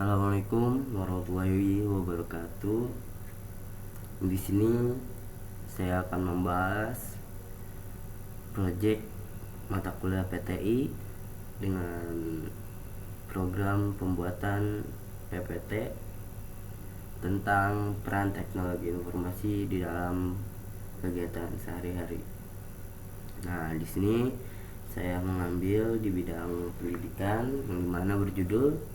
Assalamualaikum warahmatullahi wabarakatuh. Di sini saya akan membahas proyek mata kuliah PTI dengan program pembuatan PPT tentang peran teknologi informasi di dalam kegiatan sehari-hari. Nah, di sini saya mengambil di bidang pendidikan yang dimana berjudul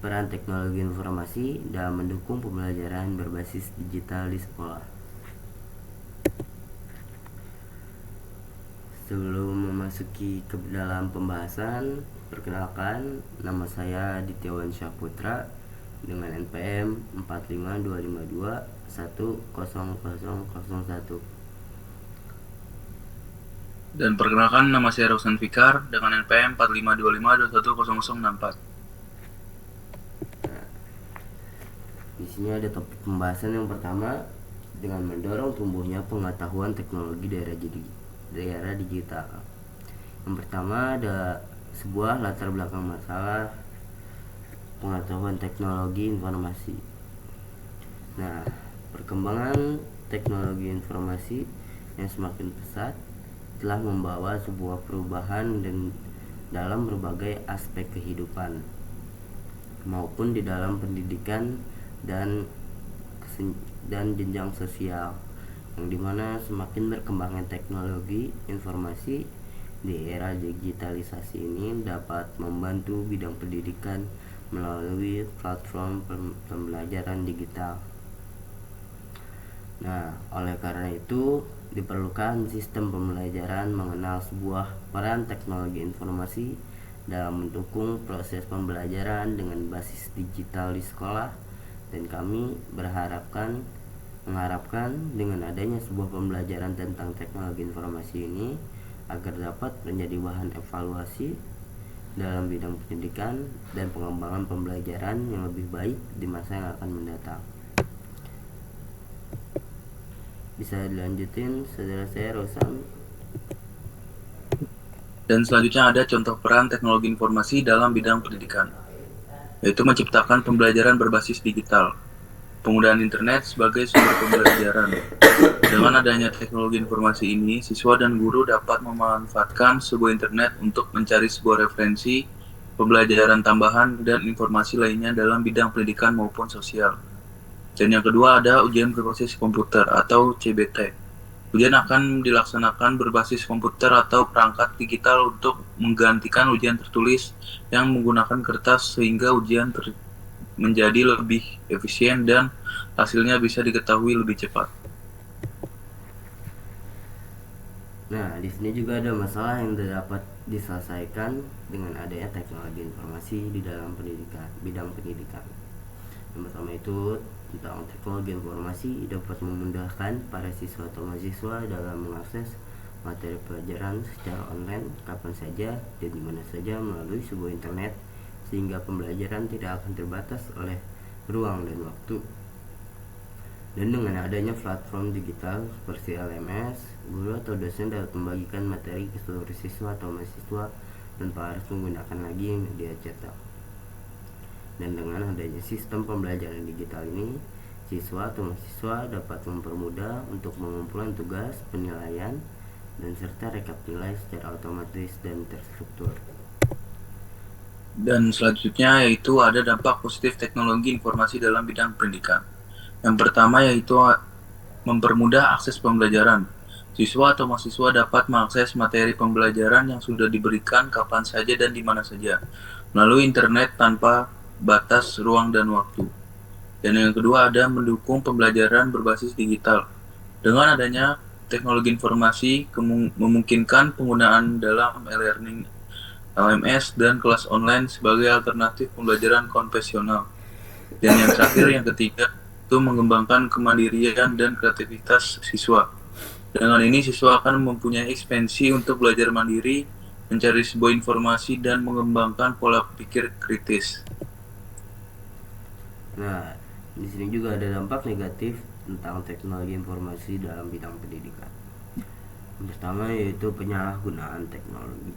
peran teknologi informasi dalam mendukung pembelajaran berbasis digital di sekolah. Sebelum memasuki ke dalam pembahasan, perkenalkan, nama saya Dityawan Syahputra dengan NPM 45252100001. Dan perkenalkan, nama saya Rosan Fikar dengan NPM 4525210064. Di sini ada topik pembahasan yang pertama, dengan mendorong tumbuhnya pengetahuan teknologi daerah digital. Yang pertama ada sebuah latar belakang masalah pengetahuan teknologi informasi. Nah, perkembangan teknologi informasi yang semakin pesat telah membawa sebuah perubahan dalam berbagai aspek kehidupan maupun di dalam pendidikan dan jenjang sosial, yang dimana semakin berkembangnya teknologi informasi di era digitalisasi ini dapat membantu bidang pendidikan melalui platform pembelajaran digital. Nah, oleh karena itu diperlukan sistem pembelajaran mengenal sebuah peran teknologi informasi dalam mendukung proses pembelajaran dengan basis digital di sekolah, dan kami mengharapkan dengan adanya sebuah pembelajaran tentang teknologi informasi ini agar dapat menjadi bahan evaluasi dalam bidang pendidikan dan pengembangan pembelajaran yang lebih baik di masa yang akan mendatang. Bisa dilanjutin, saudara saya Rosan. Dan selanjutnya ada contoh peran teknologi informasi dalam bidang pendidikan, yaitu menciptakan pembelajaran berbasis digital, penggunaan internet sebagai sumber pembelajaran. Dengan adanya teknologi informasi ini, siswa dan guru dapat memanfaatkan sebuah internet untuk mencari sebuah referensi, pembelajaran tambahan, dan informasi lainnya dalam bidang pendidikan maupun sosial. Dan yang kedua ada ujian berbasis komputer atau CBT. Ujian akan dilaksanakan berbasis komputer atau perangkat digital untuk menggantikan ujian tertulis yang menggunakan kertas, sehingga ujian menjadi lebih efisien dan hasilnya bisa diketahui lebih cepat. Nah, di sini juga ada masalah yang dapat diselesaikan dengan adanya teknologi informasi di dalam bidang pendidikan. Yang pertama itu tentang teknologi informasi dapat memudahkan para siswa atau mahasiswa dalam mengakses materi pelajaran secara online kapan saja dan di mana saja melalui sebuah internet, sehingga pembelajaran tidak akan terbatas oleh ruang dan waktu. Dan dengan adanya platform digital seperti LMS, guru atau dosen dapat membagikan materi ke seluruh siswa atau mahasiswa tanpa harus menggunakan lagi media cetak. Dan dengan adanya sistem pembelajaran digital ini, siswa atau mahasiswa dapat mempermudah untuk pengumpulan tugas, penilaian, dan serta rekap nilai secara otomatis dan terstruktur. Dan selanjutnya yaitu ada dampak positif teknologi informasi dalam bidang pendidikan. Yang pertama yaitu mempermudah akses pembelajaran. Siswa atau mahasiswa dapat mengakses materi pembelajaran yang sudah diberikan kapan saja dan di mana saja melalui internet tanpa batas ruang dan waktu. Dan yang kedua ada mendukung pembelajaran berbasis digital. Dengan adanya teknologi informasi memungkinkan penggunaan dalam e-learning, LMS, dan kelas online sebagai alternatif pembelajaran konvensional. Dan yang terakhir, yang ketiga, itu mengembangkan kemandirian dan kreativitas siswa. Dengan ini, siswa akan mempunyai ekspansi untuk belajar mandiri, mencari sebuah informasi, dan mengembangkan pola pikir kritis. Nah, di sini juga ada dampak negatif tentang teknologi informasi dalam bidang pendidikan. Yang pertama yaitu penyalahgunaan teknologi.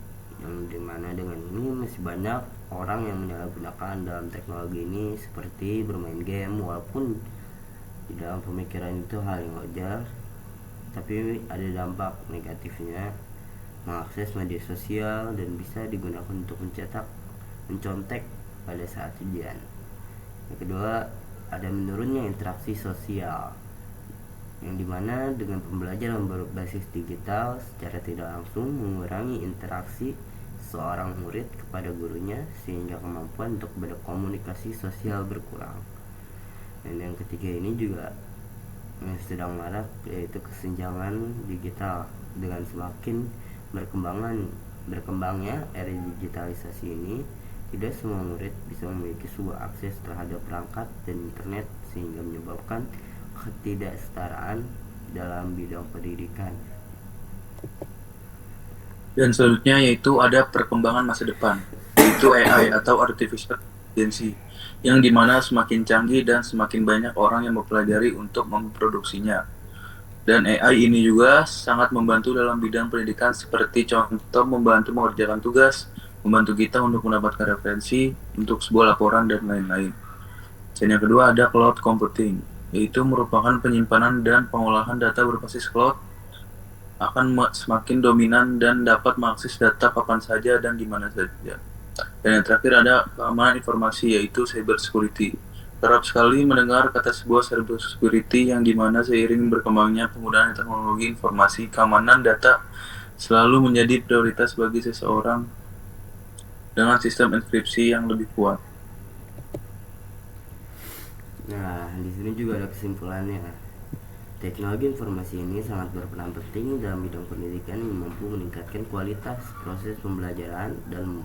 yang dimana dengan ini masih banyak orang yang menyalahgunakan dalam teknologi ini seperti bermain game, walaupun di dalam pemikiran itu hal yang wajar, tapi ada dampak negatifnya mengakses media sosial dan bisa digunakan untuk mencontek pada saat ujian. Yang kedua, ada menurunnya interaksi sosial, yang dimana dengan pembelajaran berbasis digital secara tidak langsung mengurangi interaksi seorang murid kepada gurunya sehingga kemampuan untuk berkomunikasi sosial berkurang. Dan yang ketiga ini juga yang sedang marak, yaitu kesenjangan digital. Dengan semakin berkembangnya era digitalisasi ini, tidak semua murid bisa memiliki sebuah akses terhadap perangkat dan internet sehingga menyebabkan ketidaksetaraan dalam bidang pendidikan. Dan selanjutnya yaitu ada perkembangan masa depan, yaitu AI atau Artificial Intelligence, yang dimana semakin canggih dan semakin banyak orang yang mempelajari untuk memproduksinya. Dan AI ini juga sangat membantu dalam bidang pendidikan seperti contoh membantu mengerjakan tugas, membantu kita untuk mendapatkan referensi untuk sebuah laporan dan lain-lain. Dan yang kedua ada cloud computing, yaitu merupakan penyimpanan dan pengolahan data berbasis cloud akan semakin dominan dan dapat mengakses data kapan saja dan di mana saja. Dan yang terakhir ada keamanan informasi, yaitu cyber security. Kerap sekali mendengar kata sebuah cyber security yang dimana seiring berkembangnya penggunaan teknologi informasi, keamanan data selalu menjadi prioritas bagi seseorang dengan sistem enkripsi yang lebih kuat. Nah, di sini juga ada kesimpulannya. Teknologi informasi ini sangat berperan penting dalam bidang pendidikan yang mampu meningkatkan kualitas proses pembelajaran dan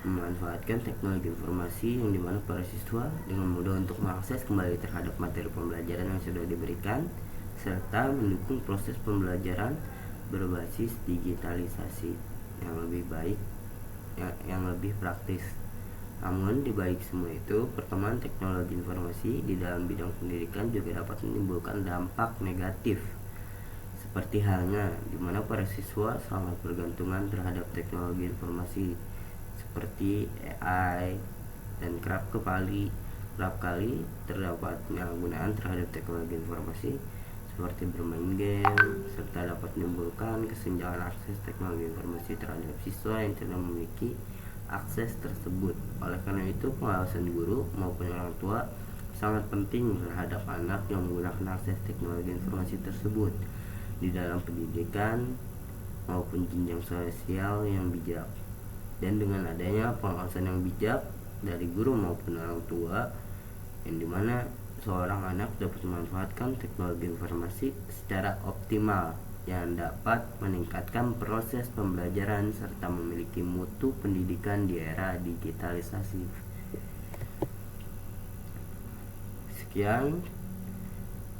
memanfaatkan teknologi informasi yang dimana para siswa dengan mudah untuk mengakses kembali terhadap materi pembelajaran yang sudah diberikan serta mendukung proses pembelajaran berbasis digitalisasi yang lebih baik, yang lebih praktis. Namun di balik semua itu, perkembangan teknologi informasi di dalam bidang pendidikan juga dapat menimbulkan dampak negatif. Seperti halnya di mana para siswa sangat bergantungan terhadap teknologi informasi seperti AI dan kerap kali terdapat penyalahgunaan terhadap teknologi informasi seperti bermain game serta dapat menimbulkan kesenjangan akses teknologi informasi terhadap siswa yang tidak memiliki akses tersebut. Oleh karena itu, pengawasan guru maupun orang tua sangat penting terhadap anak yang menggunakan akses teknologi informasi tersebut di dalam pendidikan maupun jenjang sosial yang bijak. Dan dengan adanya pengawasan yang bijak dari guru maupun orang tua, yang dimana seorang anak dapat memanfaatkan teknologi informasi secara optimal yang dapat meningkatkan proses pembelajaran serta memiliki mutu pendidikan di era digitalisasi. Sekian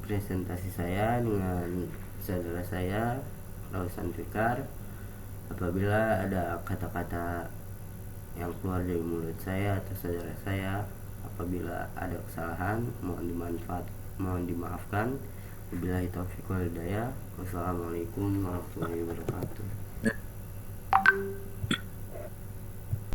presentasi saya dengan saudara saya Rausan Fikar. Apabila ada kata-kata yang keluar dari mulut saya atau saudara saya, apabila ada kesalahan, mohon dimaafkan. Wabillahi taufiq wal hidayah. Wassalamualaikum warahmatullahi wabarakatuh.